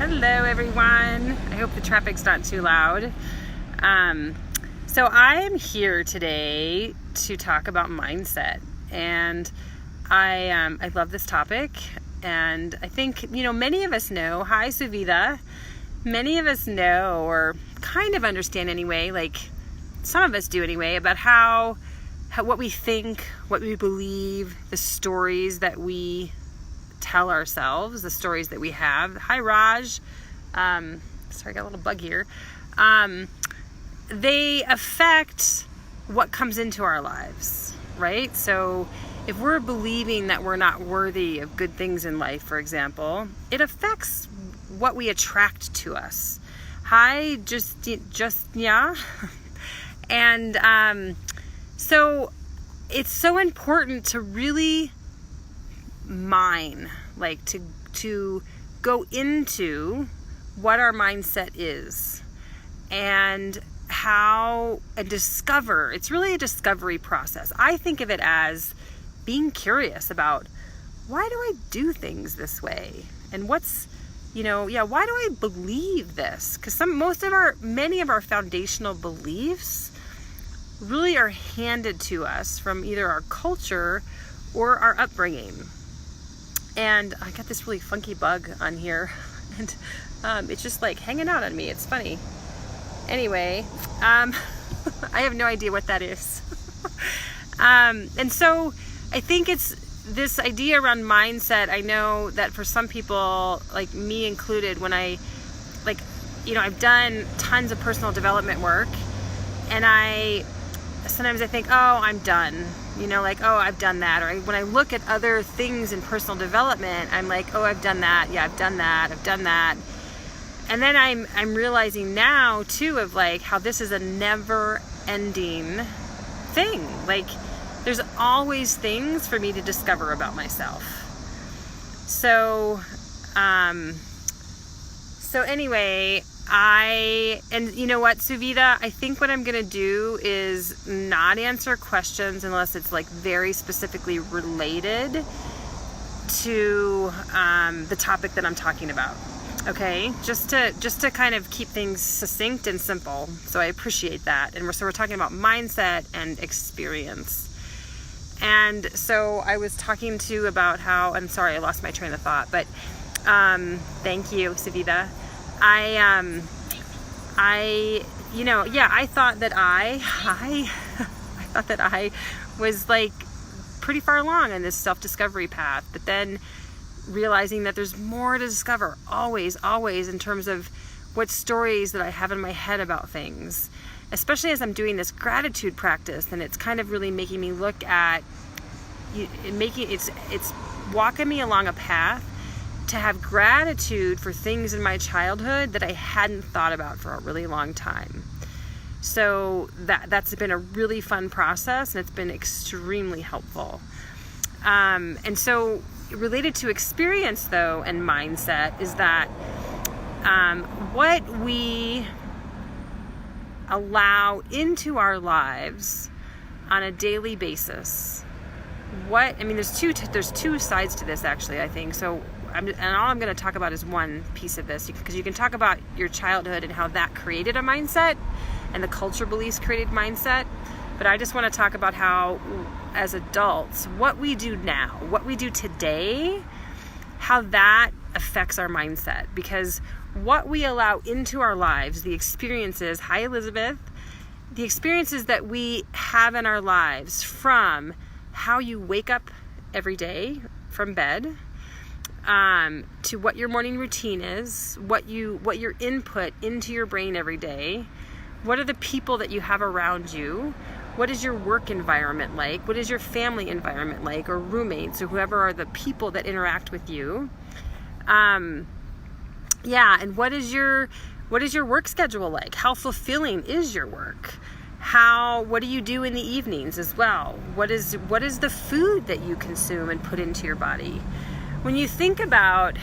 Hello everyone. I hope the traffic's not too loud. So I am here today to talk about mindset, and I love this topic, and I think many of us know. Hi Suvita. Many of us know, or kind of understand anyway, like some of us do anyway, about how what we think, what we believe, the stories that we tell ourselves, the stories that we have. Hi Raj. Sorry, I got a little bug here. They affect what comes into our lives, right? So if we're believing that we're not worthy of good things in life, for example, it affects what we attract to us. Hi, just yeah. And so it's so important to really mine, like to go into what our mindset is and discover. It's really a discovery process. I think of it as being curious about, why do I do things this way? And why do I believe this? Because many of our foundational beliefs really are handed to us from either our culture or our upbringing. And I got this really funky bug on here, and it's just like hanging out on me. It's funny. Anyway, I have no idea what that is. And so I think it's this idea around mindset. I know that for some people, like me included, when I've done tons of personal development work, and sometimes I think, oh, I'm done. I've done that. Or when I look at other things in personal development, I'm like, oh, I've done that. Yeah, I've done that. I've done that. And then I'm realizing now too of like how this is a never ending thing. Like there's always things for me to discover about myself. So anyway, and you know what, Suvita, I think what I'm going to do is not answer questions unless it's like very specifically related to the topic that I'm talking about. Okay, just to kind of keep things succinct and simple. So I appreciate that. And we're talking about mindset and experience. And so I was talking about how, I'm sorry, I lost my train of thought, but thank you, Savita. I thought that I thought that I was like pretty far along in this self-discovery path, but then realizing that there's more to discover always in terms of what stories that I have in my head about things, especially as I'm doing this gratitude practice. And it's kind of really making me look at it's walking me along a path to have gratitude for things in my childhood that I hadn't thought about for a really long time. So that's been a really fun process, and it's been extremely helpful. And so related to experience though and mindset is that what we allow into our lives on a daily basis. There's two sides to this actually, I think. So all I'm going to talk about is one piece of this, because you can talk about your childhood and how that created a mindset and the culture beliefs created mindset. But I just want to talk about how, as adults, what we do now, what we do today, how that affects our mindset. Because what we allow into our lives, the experiences, hi Elizabeth, the experiences that we have in our lives, from how you wake up every day from bed, to what your morning routine is, what your input into your brain every day, what are the people that you have around you, what is your work environment like, what is your family environment like, or roommates, or whoever are the people that interact with you, and what is your work schedule like, how fulfilling is your work, what do you do in the evenings as well, what is the food that you consume and put into your body. When you think about,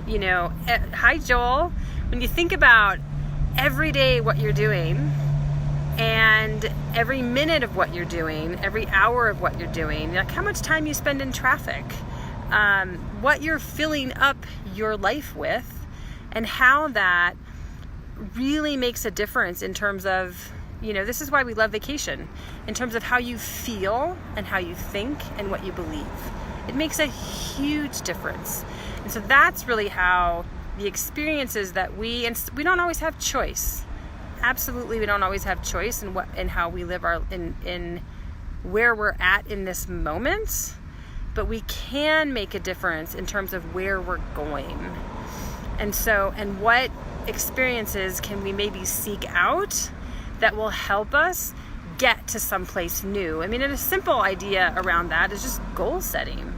hi Joel, when you think about every day what you're doing, and every minute of what you're doing, every hour of what you're doing, like how much time you spend in traffic, what you're filling up your life with, and how that really makes a difference in terms of, this is why we love vacation, in terms of how you feel and how you think and what you believe. It makes a huge difference. And so that's really how the experiences that we don't always have choice. Absolutely, we don't always have choice in how we live in where we're at in this moment, but we can make a difference in terms of where we're going. And what experiences can we maybe seek out that will help us get to someplace new? I mean, and a simple idea around that is just goal setting.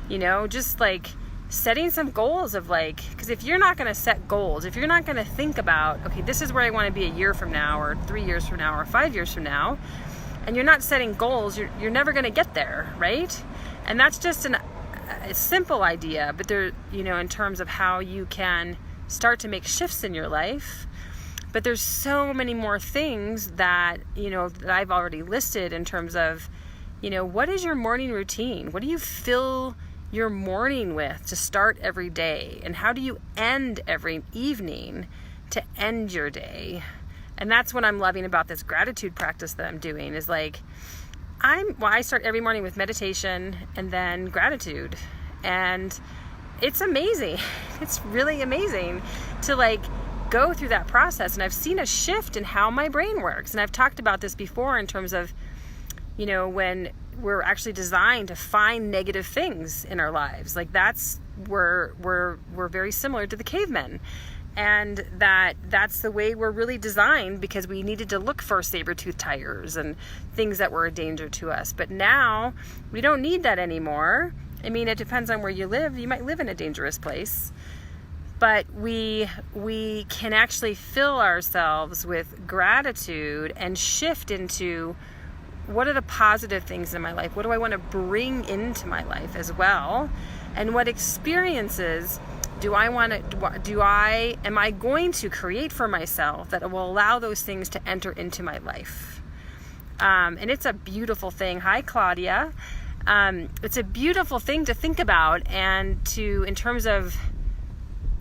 Just like setting some goals of because if you're not going to set goals, if you're not going to think about, okay, this is where I want to be a year from now or 3 years from now or 5 years from now, and you're not setting goals, you're never going to get there, right? And that's just a simple idea, but there, in terms of how you can start to make shifts in your life. But there's so many more things that, that I've already listed in terms of, what is your morning routine? What do you fill your morning with to start every day? And how do you end every evening to end your day? And that's what I'm loving about this gratitude practice that I'm doing is I start every morning with meditation and then gratitude. And it's amazing. It's really amazing to go through that process. And I've seen a shift in how my brain works. And I've talked about this before in terms of, when we're actually designed to find negative things in our lives. That's where we're very similar to the cavemen. And that's the way we're really designed, because we needed to look for saber-toothed tigers and things that were a danger to us. But now we don't need that anymore. I mean, it depends on where you live. You might live in a dangerous place. But we can actually fill ourselves with gratitude and shift into, what are the positive things in my life? What do I want to bring into my life as well? And what experiences am I going to create for myself that will allow those things to enter into my life? And it's a beautiful thing. Hi, Claudia. It's a beautiful thing to think about and in terms of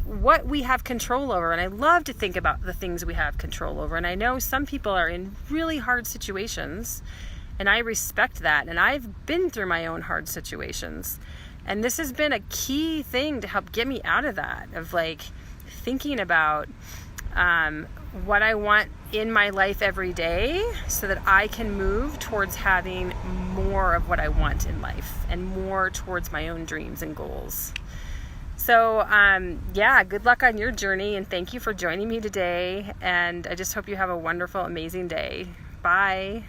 what we have control over. And I love to think about the things we have control over. And I know some people are in really hard situations, and I respect that. And I've been through my own hard situations. And this has been a key thing to help get me out of that, of thinking about what I want in my life every day so that I can move towards having more of what I want in life and more towards my own dreams and goals. So, good luck on your journey, and thank you for joining me today. And I just hope you have a wonderful, amazing day. Bye.